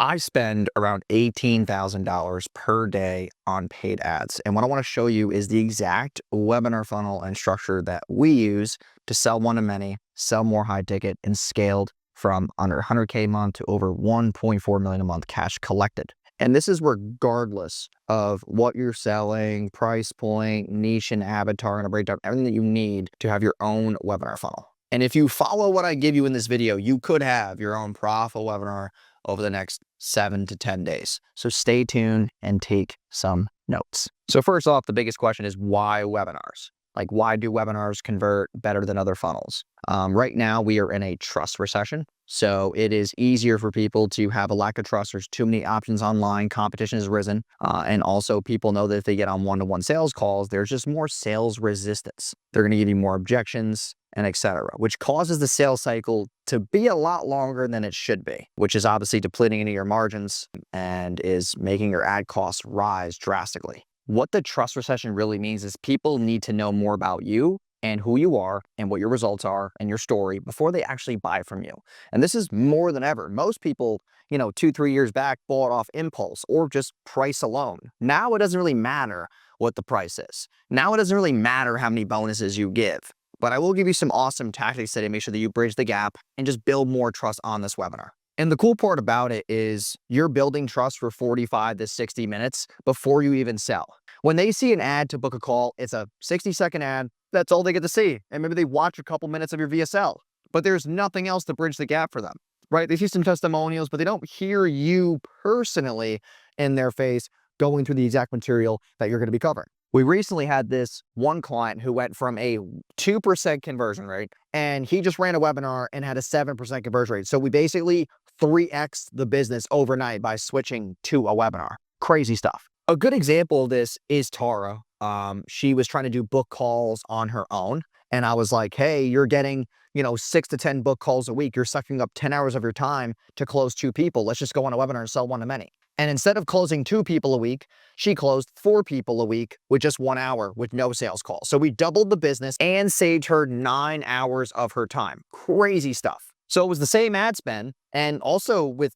I spend around $18,000 per day on paid ads. And what I want to show you is the exact webinar funnel and structure that we use to sell one-to-many, sell more high ticket, and scaled from under 100K a month to over 1.4 million a month cash collected. And this is regardless of what you're selling, price point, niche and avatar, and a breakdown, everything that you need to have your own webinar funnel. And if you follow what I give you in this video, you could have your own profitable webinar over the next 7 to 10 days. So stay tuned and take some notes. So first off, the biggest question is why webinars? Like, why do webinars convert better than other funnels? Right now, we are in a trust recession. So it is easier for people to have a lack of trust. There's too many options online. Competition has risen. And also people know that if they get on one-to-one sales calls, there's just more sales resistance. They're going to give you more objections and etc., which causes the sales cycle to be a lot longer than it should be, which is obviously depleting into your margins and is making your ad costs rise drastically. What the trust recession really means is people need to know more about you and who you are and what your results are and your story before they actually buy from you. And this is more than ever. Most people, 2-3 years back bought off impulse or just price alone. Now it doesn't really matter what the price is. Now it doesn't really matter how many bonuses you give. But I will give you some awesome tactics today to make sure that you bridge the gap and just build more trust on this webinar. And the cool part about it is you're building trust for 45 to 60 minutes before you even sell. When they see an ad to book a call, it's a 60-second ad. That's all they get to see. And maybe they watch a couple minutes of your VSL, but there's nothing else to bridge the gap for them, right? They see some testimonials, but they don't hear you personally in their face going through the exact material that you're going to be covering. We recently had this one client who went from a 2% conversion rate, and he just ran a webinar and had a 7% conversion rate. So we basically 3x the business overnight by switching to a webinar. Crazy stuff. A good example of this is Tara. She was trying to do book calls on her own. And I was like, hey, you're getting, 6 to 10 book calls a week. You're sucking up 10 hours of your time to close 2 people. Let's just go on a webinar and sell one-to-many. And instead of closing 2 people a week, she closed 4 people a week with just 1 hour with no sales calls. So we doubled the business and saved her 9 hours of her time. Crazy stuff. So it was the same ad spend. And also with,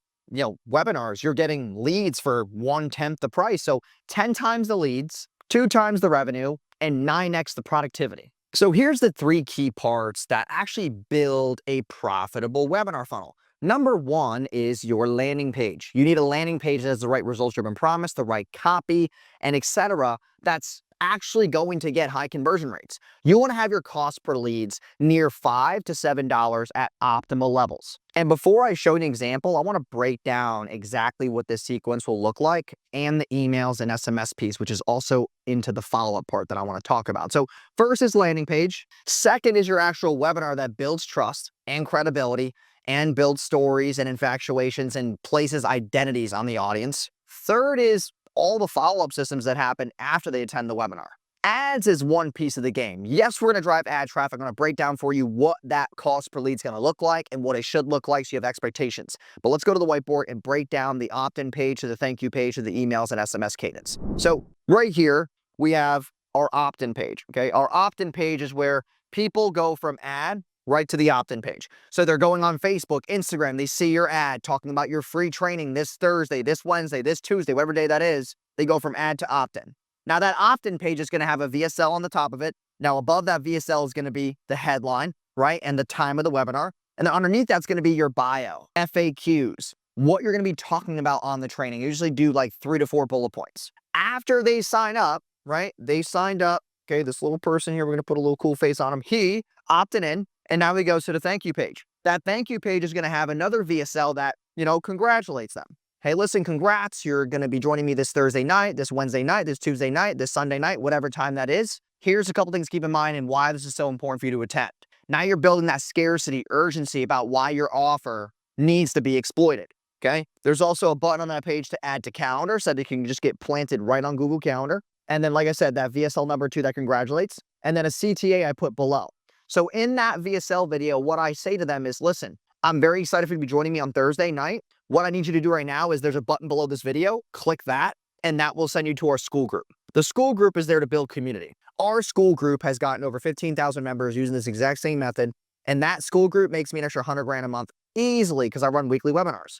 webinars, you're getting leads for 1/10 the price. So 10 times the leads, 2 times the revenue, and 9x the productivity. So here's the 3 key parts that actually build a profitable webinar funnel. Number 1 is your landing page. You need a landing page that has the right results you've been promised, the right copy, and etc. That's actually going to get high conversion rates. You want to have your cost per leads near $5 to $7 at optimal levels. And before I show you an example, I want to break down exactly what this sequence will look like and the emails and SMS piece, which is also into the follow-up part that I want to talk about. So first is landing page. Second is your actual webinar that builds trust and credibility and builds stories and infatuations and places identities on the audience. Third is all the follow-up systems that happen after they attend the webinar. Ads is one piece of the game. Yes, we're going to drive ad traffic. I'm going to break down for you what that cost per lead is going to look like and what it should look like so you have expectations. But let's go to the whiteboard and break down the opt-in page to the thank you page to the emails and SMS cadence. So right here, we have our opt-in page, okay? Our opt-in page is where people go from ad right to the opt-in page. So they're going on Facebook, Instagram, they see your ad talking about your free training this Thursday, this Wednesday, this Tuesday, whatever day that is, they go from ad to opt-in. Now that opt-in page is going to have a VSL on the top of it. Now above that VSL is going to be the headline, right? And the time of the webinar. And then underneath that's going to be your bio, FAQs, what you're going to be talking about on the training. You usually do like 3 to 4 bullet points. After they sign up, right? They signed up. Okay, this little person here, we're going to put a little cool face on him. He opted in. And now he goes to the thank you page. That thank you page is going to have another VSL that, congratulates them. Hey, listen, congrats. You're going to be joining me this Thursday night, this Wednesday night, this Tuesday night, this Sunday night, whatever time that is. Here's a couple things to keep in mind and why this is so important for you to attend. Now you're building that scarcity, urgency about why your offer needs to be exploited. Okay. There's also a button on that page to add to calendar so that it can just get planted right on Google Calendar. And then, like I said, that VSL number 2 that congratulates, and then a CTA I put below. So in that VSL video, what I say to them is, listen, I'm very excited for you to be joining me on Thursday night. What I need you to do right now is there's a button below this video, click that, and that will send you to our school group. The school group is there to build community. Our school group has gotten over 15,000 members using this exact same method, and that school group makes me an extra 100 grand a month easily because I run weekly webinars.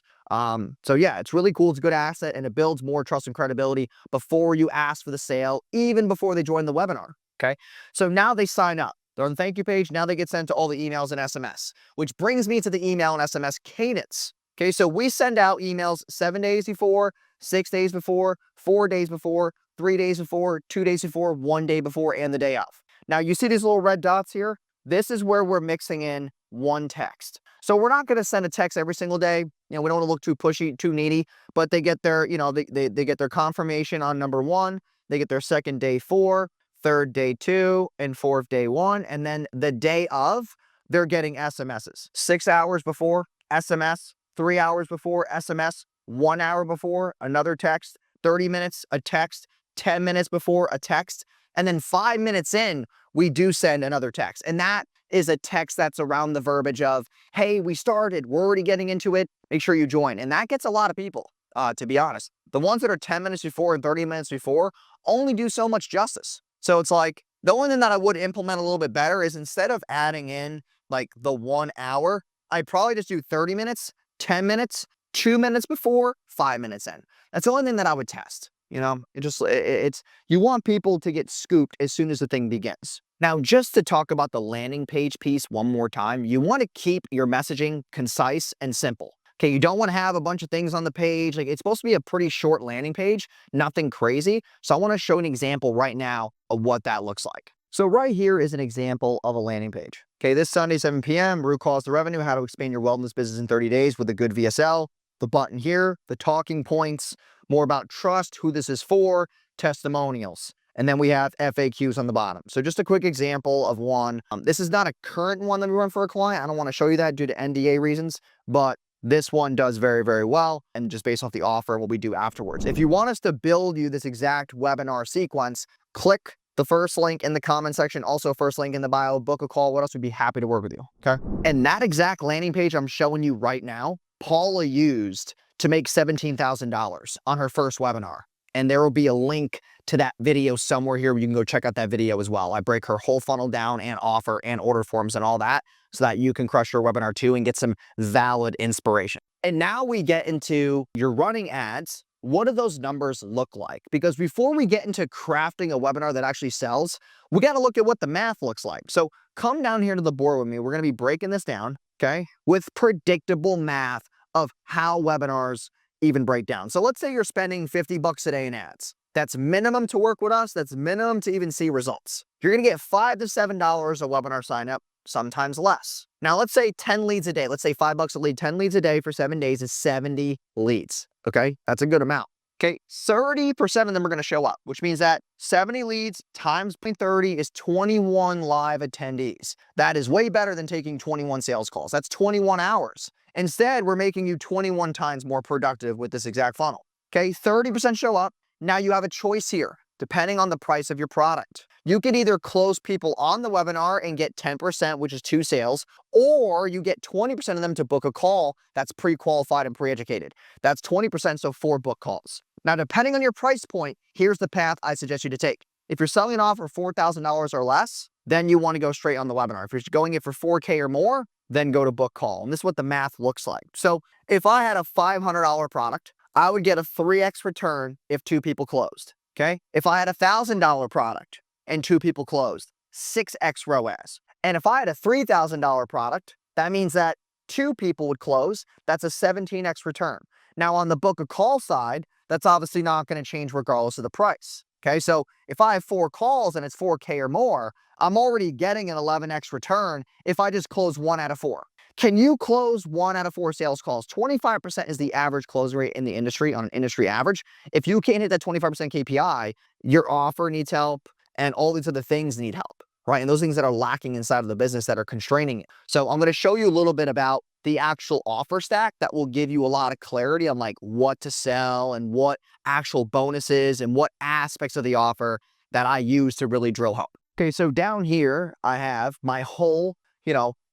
So yeah, it's really cool. It's a good asset and it builds more trust and credibility before you ask for the sale, even before they join the webinar. Okay. So now they sign up. They're on the thank you page. Now they get sent to all the emails and SMS, which brings me to the email and SMS cadence. Okay. So we send out emails 7 days before, 6 days before, 4 days before, 3 days before, 2 days before, 1 day before, and the day of. Now you see these little red dots here? This is where we're mixing in one text. So we're not going to send a text every single day. We don't want to look too pushy, too needy, but they get their, they get their confirmation on number 1. They get their second day 4, third day 2, and fourth day 1. And then the day of, they're getting SMSs. 6 hours before, SMS, 3 hours before, SMS, 1 hour before, another text, 30 minutes, a text, 10 minutes before, a text, and then 5 minutes in, we do send another text. And that is a text that's around the verbiage of, hey, we started, we're already getting into it, make sure you join. And that gets a lot of people, to be honest. The ones that are 10 minutes before and 30 minutes before only do so much justice. So it's like, the only thing that I would implement a little bit better is instead of adding in like the 1 hour, I'd probably just do 30 minutes, 10 minutes, 2 minutes before, 5 minutes in. That's the only thing that I would test. It's you want people to get scooped as soon as the thing begins. Now, just to talk about the landing page piece one more time, you want to keep your messaging concise and simple. Okay, you don't want to have a bunch of things on the page. Like, it's supposed to be a pretty short landing page, nothing crazy. So I want to show an example right now of what that looks like. So right here is an example of a landing page. Okay, this Sunday, 7 p.m., root cause to revenue, how to expand your wellness business in 30 days with a good VSL. The button here, the talking points, more about trust, who this is for, testimonials. And then we have FAQs on the bottom. So just a quick example of one. This is not a current one that we run for a client. I don't want to show you that due to NDA reasons, but this one does very, very well. And just based off the offer, what we do afterwards. If you want us to build you this exact webinar sequence, click the first link in the comment section, also first link in the bio, book a call. What else? We'd be happy to work with you. Okay. And that exact landing page I'm showing you right now, Paula used to make $17,000 on her first webinar. And there will be a link to that video somewhere here where you can go check out that video as well. I break her whole funnel down and offer and order forms and all that so that you can crush your webinar too and get some valid inspiration. And now we get into your running ads. What do those numbers look like? Because before we get into crafting a webinar that actually sells, we got to look at what the math looks like. So come down here to the board with me. We're going to be breaking this down, okay, with predictable math of how webinars even break down. So let's say you're spending $50 a day in ads. That's minimum to work with us. That's minimum to even see results. You're going to get $5 to $7 a webinar sign up, sometimes less. Now let's say 10 leads a day. Let's say $5 a lead, 10 leads a day for 7 days is 70 leads. Okay. That's a good amount. Okay. 30% of them are going to show up, which means that 70 leads times 30 is 21 live attendees. That is way better than taking 21 sales calls. That's 21 hours. Instead, we're making you 21 times more productive with this exact funnel. Okay, 30% show up. Now you have a choice here, depending on the price of your product. You can either close people on the webinar and get 10%, which is 2 sales, or you get 20% of them to book a call that's pre-qualified and pre-educated. That's 20%, so 4 book calls. Now, depending on your price point, here's the path I suggest you to take. If you're selling an offer for $4,000 or less, then you want to go straight on the webinar. If you're going in for 4K or more, then go to book call. And this is what the math looks like. So if I had a $500 product, I would get a 3x return if 2 people closed. Okay. If I had a $1,000 product and 2 people closed, 6x ROAS. And if I had a $3,000 product, that means that 2 people would close. That's a 17x return. Now on the book a call side, that's obviously not going to change regardless of the price. Okay. So if I have 4 calls and it's 4K or more, I'm already getting an 11x return if I just close 1 out of 4. Can you close 1 out of 4 sales calls? 25% is the average close rate in the industry on an industry average. If you can't hit that 25% KPI, your offer needs help and all these other things need help, right? And those things that are lacking inside of the business that are constraining it. So I'm going to show you a little bit about the actual offer stack that will give you a lot of clarity on like what to sell and what actual bonuses and what aspects of the offer that I use to really drill home. Okay, so down here, I have my whole,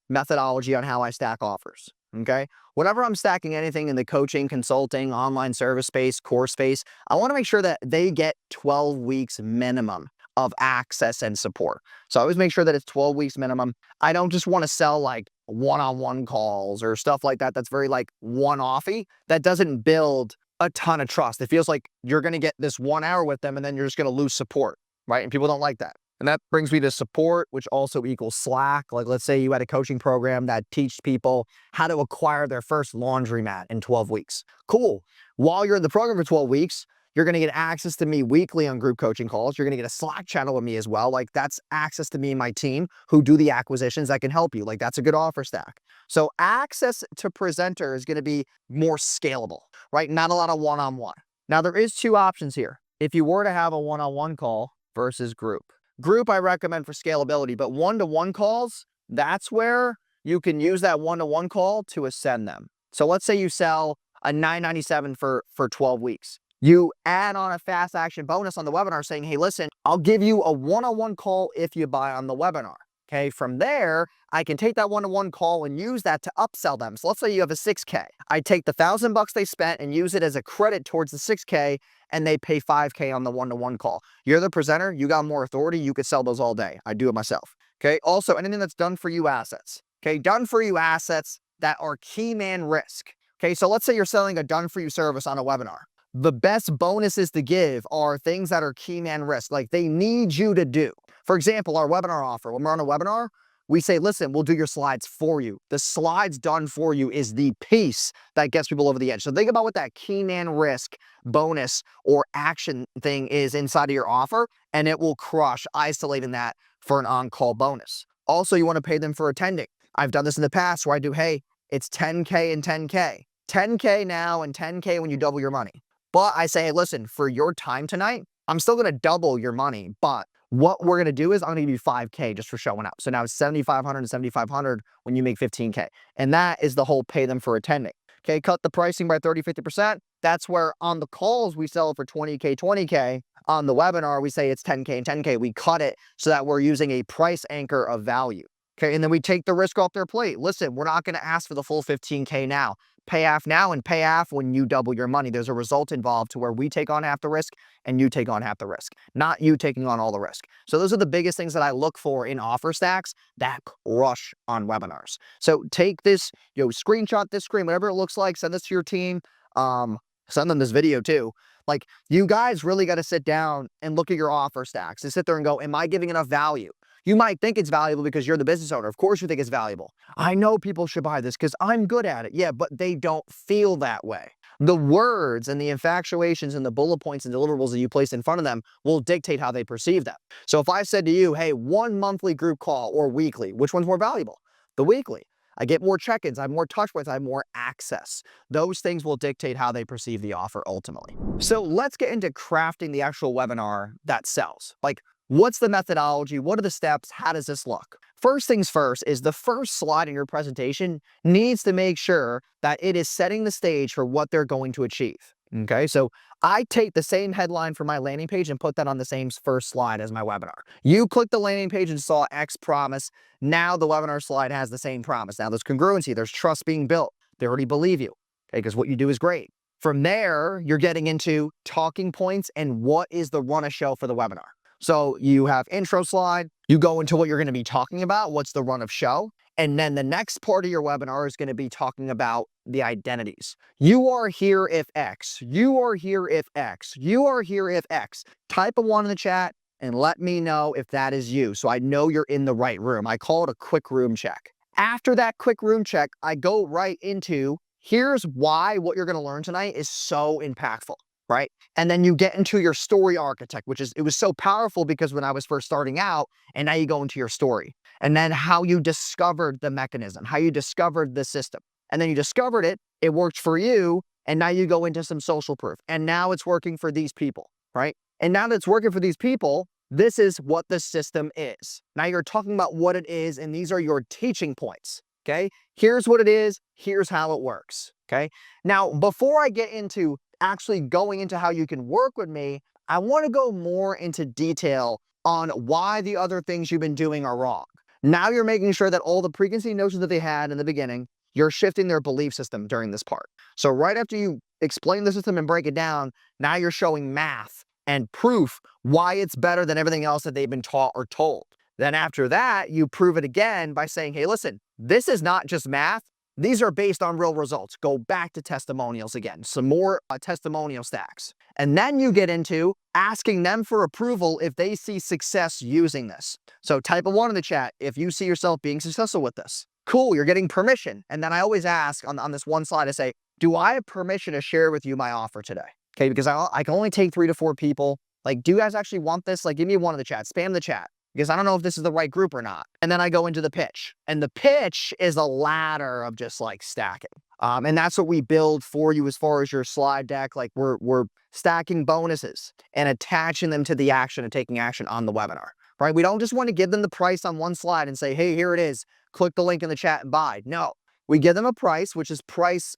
methodology on how I stack offers, okay? Whenever I'm stacking anything in the coaching, consulting, online service space, course space, I want to make sure that they get 12 weeks minimum of access and support. So I always make sure that it's 12 weeks minimum. I don't just want to sell like one-on-one calls or stuff like that that's very like one-offy, that doesn't build a ton of trust. It feels like you're going to get this 1 hour with them and then you're just going to lose support, right? And people don't like that. And that brings me to support, which also equals slack. Like, let's say you had a coaching program that teaches people how to acquire their first laundromat in 12 weeks. Cool. While you're in the program for 12 weeks, you're going to get access to me weekly on group coaching calls. You're going to get a Slack channel with me as well. Like, that's access to me and my team who do the acquisitions that can help you. Like, that's a good offer stack. So access to presenter is going to be more scalable, right? Not a lot of one-on-one. Now, there is 2 options here. If you were to have a one-on-one call versus group. Group I recommend for scalability, but one-to-one calls, that's where you can use that one-to-one call to ascend them. So let's say you sell a $997 for 12 weeks. You add on a fast action bonus on the webinar saying, hey, listen, I'll give you a one-on-one call if you buy on the webinar. Okay, from there, I can take that one-to-one call and use that to upsell them. So let's say you have a 6K. I take the $1,000 they spent and use it as a credit towards the 6K, and they pay 5K on the one-to-one call. You're the presenter, you got more authority, you could sell those all day. I do it myself. Okay, also anything that's done for you assets. Okay, done for you assets that are key man risk. Okay, so let's say you're selling a done for you service on a webinar. The best bonuses to give are things that are key man risk, like they need you to do. For example, our webinar offer, when we're on a webinar, we say, listen, we'll do your slides for you. The slides done for you is the piece that gets people over the edge. So think about what that key man risk bonus or action thing is inside of your offer, and it will crush isolating that for an on-call bonus. Also, you want to pay them for attending. I've done this in the past where I do, hey, it's 10K and 10K. 10K now and 10K when you double your money. But I say, hey, listen, for your time tonight, I'm still going to double your money, but what we're going to do is I'm going to give you 5K just for showing up. So now it's 7,500 and 7,500 when you make 15K. And that is the whole pay them for attending. Okay, cut the pricing by 30, 50%. That's where on the calls we sell it for 20K, 20K. On the webinar, we say it's 10K and 10K. We cut it so that we're using a price anchor of value. Okay, and then we take the risk off their plate. Listen, we're not going to ask for the full 15K now. Pay half now and pay half when you double your money. There's a result involved to where we take on half the risk and you take on half the risk, not you taking on all the risk. So those are the biggest things that I look for in offer stacks that crush on webinars. So take this, screenshot this screen, whatever it looks like, send this to your team. Send them this video too. Like, you guys really got to sit down and look at your offer stacks and sit there and go, am I giving enough value? You might think it's valuable because you're the business owner. Of course you think it's valuable. I know people should buy this because I'm good at it. Yeah, but they don't feel that way. The words and the infatuations and the bullet points and deliverables that you place in front of them will dictate how they perceive them. So if I said to you, hey, 1 monthly group call or weekly, which one's more valuable? The weekly. I get more check-ins, I have more touch points, I have more access. Those things will dictate how they perceive the offer ultimately. So let's get into crafting the actual webinar that sells. Like, what's the methodology? What are the steps? How does this look? First things first is the first slide in your presentation needs to make sure that it is setting the stage for what they're going to achieve. Okay, so I take the same headline for my landing page and put that on the same first slide as my webinar. You click the landing page and saw X promise. Now the webinar slide has the same promise. Now there's congruency, there's trust being built. They already believe you, okay, because what you do is great. From there, you're getting into talking points and what is the run of show for the webinar. So you have intro slide, you go into what you're going to be talking about, what's the run of show, and then the next part of your webinar is going to be talking about the identities. You are here if X, you are here if X, you are here if X. Type a 1 in the chat and let me know if that is you so I know you're in the right room. I call it a quick room check. After that quick room check, I go right into here's why what you're going to learn tonight is so impactful. Right? And then you get into your story architect, it was so powerful because when I was first starting out, and now you go into your story. And then how you discovered the mechanism, how you discovered the system. And then you discovered it, it worked for you, and now you go into some social proof. And now it's working for these people, right? And now that it's working for these people, this is what the system is. Now you're talking about what it is, and these are your teaching points, okay? Here's what it is, here's how it works, okay? Now, before I get into actually going into how you can work with me, I want to go more into detail on why the other things you've been doing are wrong. Now you're making sure that all the preconceived notions that they had in the beginning, you're shifting their belief system during this part. So right after you explain the system and break it down, now you're showing math and proof why it's better than everything else that they've been taught or told. Then after that, you prove it again by saying, hey, listen, this is not just math. These are based on real results. Go back to testimonials again, some more testimonial stacks. And then you get into asking them for approval if they see success using this. So type a 1 in the chat if you see yourself being successful with this. Cool, you're getting permission. And then I always ask on this one slide, I say, do I have permission to share with you my offer today? Okay, because I can only take 3 to 4 people. Like, do you guys actually want this? Like, give me 1 in the chat, spam the chat, because I don't know if this is the right group or not. And then I go into the pitch. And the pitch is a ladder of just like stacking. And that's what we build for you as far as your slide deck. Like we're stacking bonuses and attaching them to the action and taking action on the webinar, right? We don't just want to give them the price on one slide and say, hey, here it is. Click the link in the chat and buy. No, we give them a price, which is price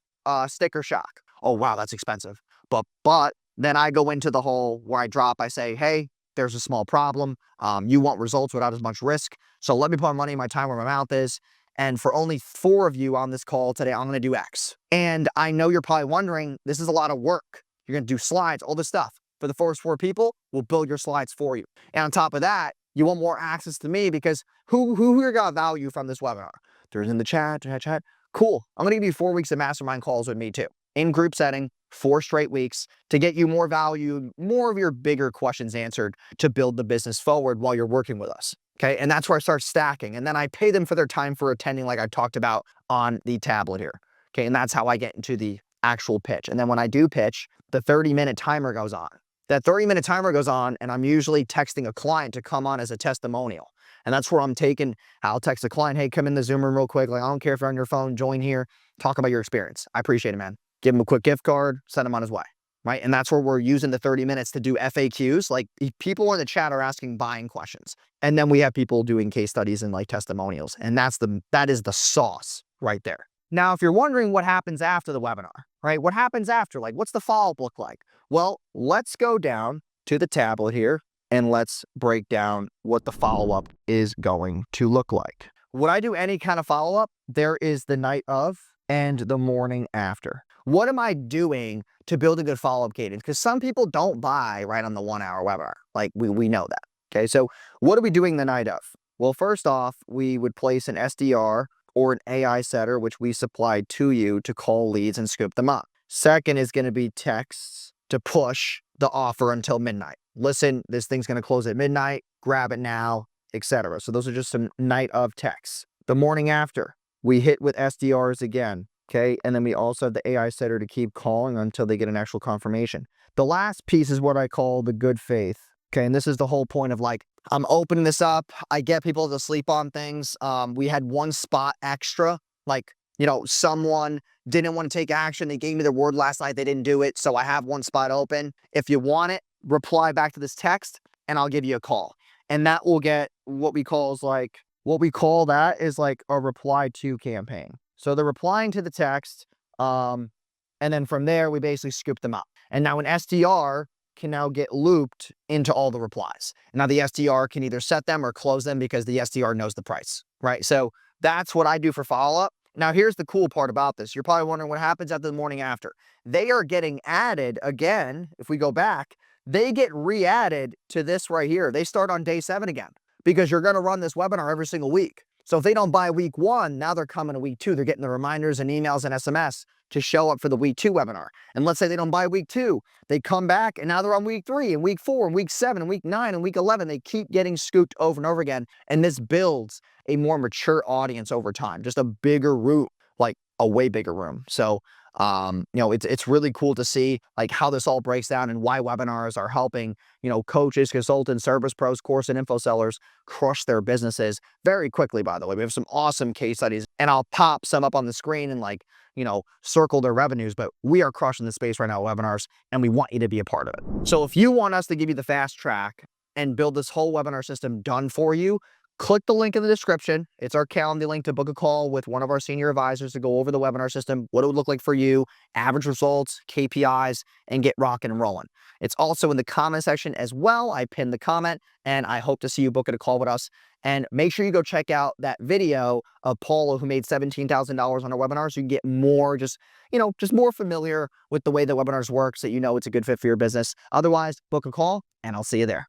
sticker shock. Oh, wow, that's expensive. But then I go into the whole where I say, hey, there's a small problem. You want results without as much risk. So let me put my money in my time where my mouth is. And for only 4 of you on this call today, I'm going to do X. And I know you're probably wondering, this is a lot of work. You're going to do slides, all this stuff. For the first 4 people, we'll build your slides for you. And on top of that, you want more access to me because who here got value from this webinar? There's in the chat. Cool. I'm going to give you 4 weeks of mastermind calls with me too. In group setting, 4 straight weeks to get you more value, more of your bigger questions answered to build the business forward while you're working with us. Okay, and that's where I start stacking. And then I pay them for their time for attending like I talked about on the tablet here. Okay, and that's how I get into the actual pitch. And then when I do pitch, the 30-minute timer goes on. That 30-minute timer goes on, and I'm usually texting a client to come on as a testimonial. And that's where I'll text a client, hey, come in the Zoom room real quick. Like, I don't care if you're on your phone, join here, talk about your experience. I appreciate it, man. Give him a quick gift card, send him on his way. Right? And that's where we're using the 30 minutes to do FAQs. Like people in the chat are asking buying questions. And then we have people doing case studies and like testimonials. And that is the sauce right there. Now, if you're wondering what happens after the webinar, right? What happens after? Like, what's the follow-up look like? Well, let's go down to the tablet here and let's break down what the follow-up is going to look like. Would I do any kind of follow-up? There is the night of and the morning after. What am I doing to build a good follow-up cadence? Because some people don't buy right on the 1-hour webinar. Like we know that. Okay, so what are we doing the night of? Well, first off, we would place an SDR or an AI setter, which we supplied to you to call leads and scoop them up. Second is going to be texts to push the offer until midnight. Listen, this thing's going to close at midnight. Grab it now, etc. So those are just some night of texts. The morning after, we hit with SDRs again. Okay, and then we also have the AI setter to keep calling until they get an actual confirmation. The last piece is what I call the good faith. Okay, and this is the whole point of like, I'm opening this up. I get people to sleep on things. We had 1 spot extra. Like, someone didn't want to take action. They gave me their word last night. They didn't do it. So I have 1 spot open. If you want it, reply back to this text and I'll give you a call. And that will get what we call that is like a reply to campaign. So they're replying to the text, and then from there, we basically scoop them up. And now an SDR can now get looped into all the replies. Now the SDR can either set them or close them because the SDR knows the price, right? So that's what I do for follow-up. Now here's the cool part about this. You're probably wondering what happens after the morning after. They are getting added again. If we go back, they get re-added to this right here. They start on day 7 again because you're going to run this webinar every single week. So if they don't buy week 1, now they're coming to week 2. They're getting the reminders and emails and SMS to show up for the week 2 webinar. And let's say they don't buy week 2. They come back and now they're on week 3 and week 4 and week 7 and week 9 and week 11. They keep getting scooped over and over again. And this builds a more mature audience over time, just a bigger room, like a way bigger room. So, it's really cool to see like how this all breaks down and why webinars are helping, coaches, consultants, service pros, course and info sellers crush their businesses very quickly, by the way. We have some awesome case studies and I'll pop some up on the screen and circle their revenues, but we are crushing the space right now, webinars, and we want you to be a part of it. So if you want us to give you the fast track and build this whole webinar system done for you, click the link in the description. It's our calendar link to book a call with one of our senior advisors to go over the webinar system, what it would look like for you, average results, KPIs, and get rocking and rolling. It's also in the comment section as well. I pinned the comment, and I hope to see you book a call with us. And make sure you go check out that video of Paula who made $17,000 on her webinar so you can get more, just more familiar with the way that webinars work so it's a good fit for your business. Otherwise, book a call, and I'll see you there.